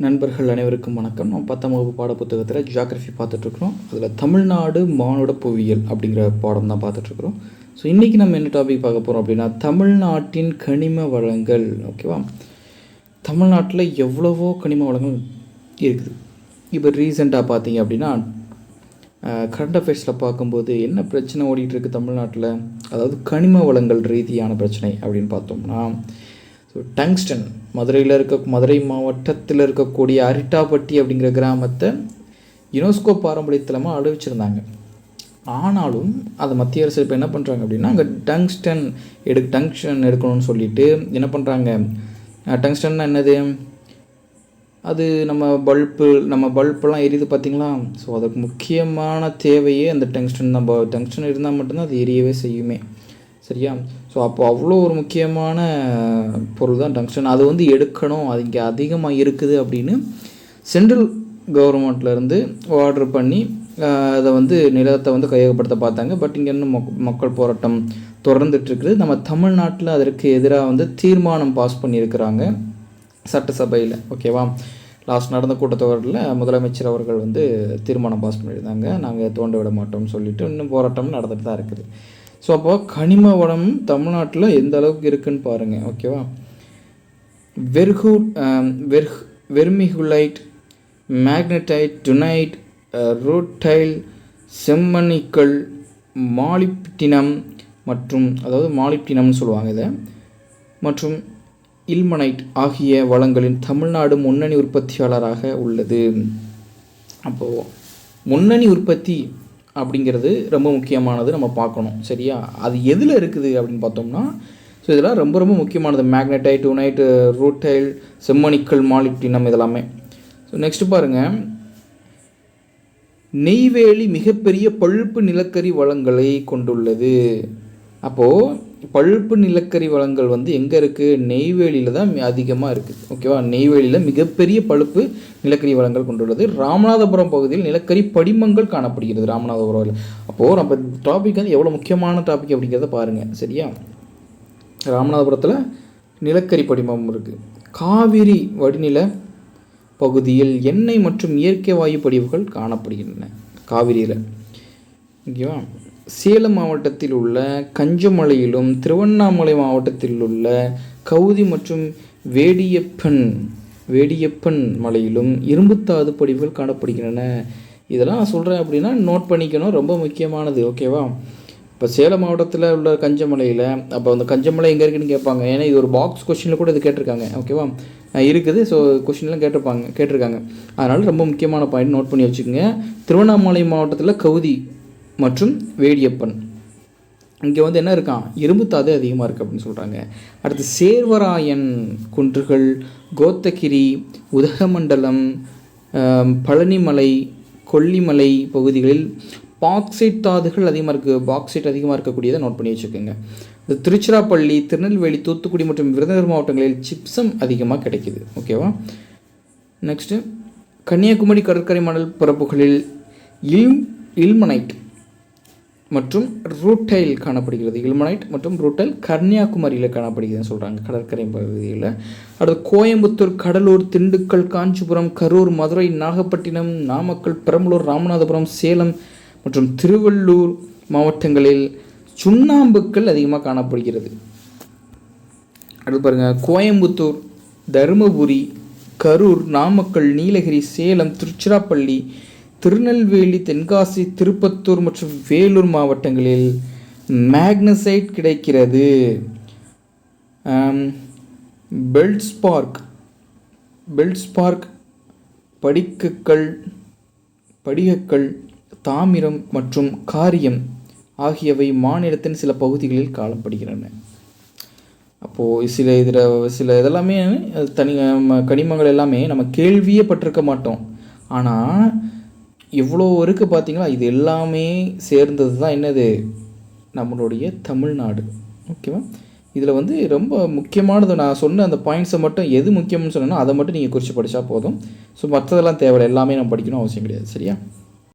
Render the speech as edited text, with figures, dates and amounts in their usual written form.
நண்பர்கள் அனைவருக்கும் வணக்கம். நம்ம 10ஆம் வகுப்பு பாடப்புத்தகத்தில் ஜியாகிரஃபி பார்த்துட்ருக்குறோம். அதில் தமிழ்நாடு மானுட புவியியல் அப்படிங்கிற பாடம் தான் பார்த்துட்ருக்குறோம். ஸோ இன்றைக்கி நம்ம என்ன டாபிக் பார்க்க போகிறோம் அப்படின்னா தமிழ்நாட்டின் கனிம வளங்கள். ஓகேவா? தமிழ்நாட்டில் எவ்வளவோ கனிம வளங்கள் இருக்குது. இப்போ ரீசெண்டாக பார்த்தீங்க அப்படின்னா கரண்ட் அஃபேர்ஸில் பார்க்கும்போது என்ன பிரச்சனை ஓடிட்டுருக்கு தமிழ்நாட்டில், அதாவது கனிம வளங்கள் ரீதியான பிரச்சனை அப்படின்னு பார்த்தோம்னா, ஸோ டங்ஸ்டன் மதுரை மாவட்டத்தில் இருக்கக்கூடிய அரிட்டாப்பட்டி அப்படிங்கிற கிராமத்தை யுனெஸ்கோ பாரம்பரியத்தலமாக அறிவிச்சிருந்தாங்க. ஆனாலும் அதை மத்திய அரசு இப்போ என்ன பண்ணுறாங்க அப்படின்னா, அங்கே டங்ஸ்டன் எடுக்கணும்னு சொல்லிட்டு என்ன பண்ணுறாங்க, டங்ஸ்டன்னா என்னது, அது நம்ம பல்பெல்லாம் எரியுது பார்த்திங்களா. ஸோ அதுக்கு முக்கியமான தேவையே அந்த டங்ஸ்டன் தான். டங்ஸ்டன் இருந்தால் மட்டும்தான் அது எரியவே செய்யுமே. சரியா? ஸோ அப்போ அவ்வளோ ஒரு முக்கியமான பொருள் தான் டங்ஸ்டன். அது வந்து எடுக்கணும், அது இங்கே அதிகமாக இருக்குது அப்படின்னு சென்ட்ரல் கவர்மெண்ட்லேருந்து ஆர்டர் பண்ணி அதை வந்து நிலத்தை வந்து கையகப்படுத்த பார்த்தாங்க. பட் இங்கே இன்னும் மக்கள் போராட்டம் தொடர்ந்துட்டுருக்குது. நம்ம தமிழ்நாட்டில் அதற்கு எதிராக வந்து தீர்மானம் பாஸ் பண்ணியிருக்கிறாங்க சட்டசபையில். ஓகேவா? லாஸ்ட் நடந்த கூட்டத்தொடரில் முதலமைச்சர் அவர்கள் வந்து தீர்மானம் பாஸ் பண்ணியிருந்தாங்க, நாங்கள் தோண்ட விட மாட்டோம்னு சொல்லிட்டு. இன்னும் போராட்டம் நடந்துட்டு தான் இருக்குது. ஸோ அப்போ கனிம வளம் தமிழ்நாட்டில் எந்த அளவுக்கு இருக்குதுன்னு பாருங்கள். ஓகேவா? வெர்மிகுலைட், மேக்னடைட், டுனைட், ரூட்டைல், செம்மணிக்கல், மாலிப்டினம் அதாவது மாலிப்டினம்னு சொல்லுவாங்க இதை, மற்றும் இல்மனைட் ஆகிய வளங்களின் தமிழ்நாடு முன்னணி உற்பத்தியாளராக உள்ளது. அப்போது முன்னணி உற்பத்தி அப்படிங்கிறது ரொம்ப முக்கியமானது, நம்ம பார்க்கணும். சரியா? அது எதில் இருக்குது அப்படின்னு பார்த்தோம்னா, ஸோ இதெல்லாம் ரொம்ப ரொம்ப முக்கியமானது. மேக்னடைட், டுனைட், ரூட்டைல், செம்மணிக்கல், மாலிப்டினம் இதெல்லாமே. ஸோ நெக்ஸ்ட்டு பாருங்கள், நெய்வேலி மிகப்பெரிய பழுப்பு நிலக்கரி வளங்களை கொண்டுள்ளது. அப்போது பழுப்பு நிலக்கரி வளங்கள் வந்து எங்கே இருக்குது? நெய்வேலியில் தான் அதிகமாக இருக்குது. ஓகேவா? நெய்வேலியில் மிகப்பெரிய பழுப்பு நிலக்கரி வளங்கள் கொண்டுள்ளது. ராமநாதபுரம் பகுதியில் நிலக்கரி படிமங்கள் காணப்படுகிறது. ராமநாதபுரம். அப்போது நம்ம டாபிக் வந்து எவ்வளோ முக்கியமான டாபிக் அப்படிங்கிறத பாருங்கள். சரியா? ராமநாதபுரத்தில் நிலக்கரி படிமம் இருக்குது. காவிரி வடிநில பகுதியில் எண்ணெய் மற்றும் இயற்கை வாயு படிவுகள் காணப்படுகின்றன காவிரியில். ஓகேவா? சேலம் மாவட்டத்தில் உள்ள கஞ்சமலையிலும் திருவண்ணாமலை மாவட்டத்தில் உள்ள கவுதி மற்றும் வேடியப்பன் மலையிலும் இரும்புத்தாது படிவுகள் காணப்படுகின்றன. இதெல்லாம் நான் சொல்கிறேன் அப்படின்னா நோட் பண்ணிக்கணும், ரொம்ப முக்கியமானது. ஓகேவா? இப்போ சேலம் மாவட்டத்தில் உள்ள கஞ்சமலையில், அப்போ அந்த கஞ்சமலை எங்கே இருக்குதுன்னு கேட்பாங்க. ஏன்னா இது ஒரு பாக்ஸ் கொஸ்டினில் கூட இது கேட்டிருக்காங்க. ஓகேவா? இருக்குது. ஸோ கொஸ்டின்லாம் கேட்டிருக்காங்க. அதனால் ரொம்ப முக்கியமான பாயிண்ட் நோட் பண்ணி வச்சுக்கோங்க. திருவண்ணாமலை மாவட்டத்தில் கவுதி மற்றும் வேடியப்பன், இங்கே வந்து என்ன இருக்கான், இரும்புத்தாது அதிகமாக இருக்குது அப்படின்னு சொல்கிறாங்க. அடுத்து சேர்வராயன் குன்றுகள், கோத்தகிரி, உதகமண்டலம், பழனிமலை, கொல்லிமலை பகுதிகளில் பாக்சைட் தாதுகள் அதிகமாக இருக்குது. பாக்சைட் அதிகமாக இருக்கக்கூடியதை நோட் பண்ணி வச்சுக்கோங்க. திருச்சிராப்பள்ளி, திருநெல்வேலி, தூத்துக்குடி மற்றும் விருதுநகர் மாவட்டங்களில் சிப்சம் அதிகமாக கிடைக்கிது. ஓகேவா? நெக்ஸ்ட்டு கன்னியாகுமரி கடற்கரை மணல் பரப்புகளில் இல்மனைட் மற்றும் ரூட்டைல் காணப்படுகிறது. இல்மனைட் மற்றும் ரூட்டைல் கன்னியாகுமரியில் காணப்படுகிறதுன்னு சொல்கிறாங்க, கடற்கரை பகுதியில். அடுத்து கோயம்புத்தூர், கடலூர், திண்டுக்கல், காஞ்சிபுரம், கரூர், மதுரை, நாகப்பட்டினம், நாமக்கல், பெரம்பலூர், ராமநாதபுரம், சேலம் மற்றும் திருவள்ளூர் மாவட்டங்களில் சுண்ணாம்புக்கள் அதிகமாக காணப்படுகிறது. அடுத்து பாருங்கள், கோயம்புத்தூர், தருமபுரி, கரூர், நாமக்கல், நீலகிரி, சேலம், திருச்சிராப்பள்ளி, திருநெல்வேலி, தென்காசி, திருப்பத்தூர் மற்றும் வேலூர் மாவட்டங்களில் மேக்னசைட் கிடைக்கிறது. பெல்ட்ஸ்பார்க் படிகக்கல், தாமிரம் மற்றும் காரியம் ஆகியவை மாநிலத்தின் சில பகுதிகளில் காணப்படுகின்றன. அப்போது சில இதெல்லாமே கனிமங்கள் எல்லாமே நம்ம கேள்வியே பட்டிருக்க மாட்டோம். ஆனால் இவ்வளோ இருக்குது பார்த்தீங்களா? இது எல்லாமே சேர்ந்தது தான் என்னது, நம்மளுடைய தமிழ்நாடு. ஓகேவா? இதில் வந்து ரொம்ப முக்கியமானது நான் சொன்ன அந்த பாயிண்ட்ஸை மட்டும், எது முக்கியம்னு சொன்னேன்னா அதை மட்டும் நீங்கள் குறித்து படித்தா போதும். ஸோ மற்றதெல்லாம் தேவை, எல்லாமே நம்ம படிக்கணும் அவசியம் கிடையாது. சரியா?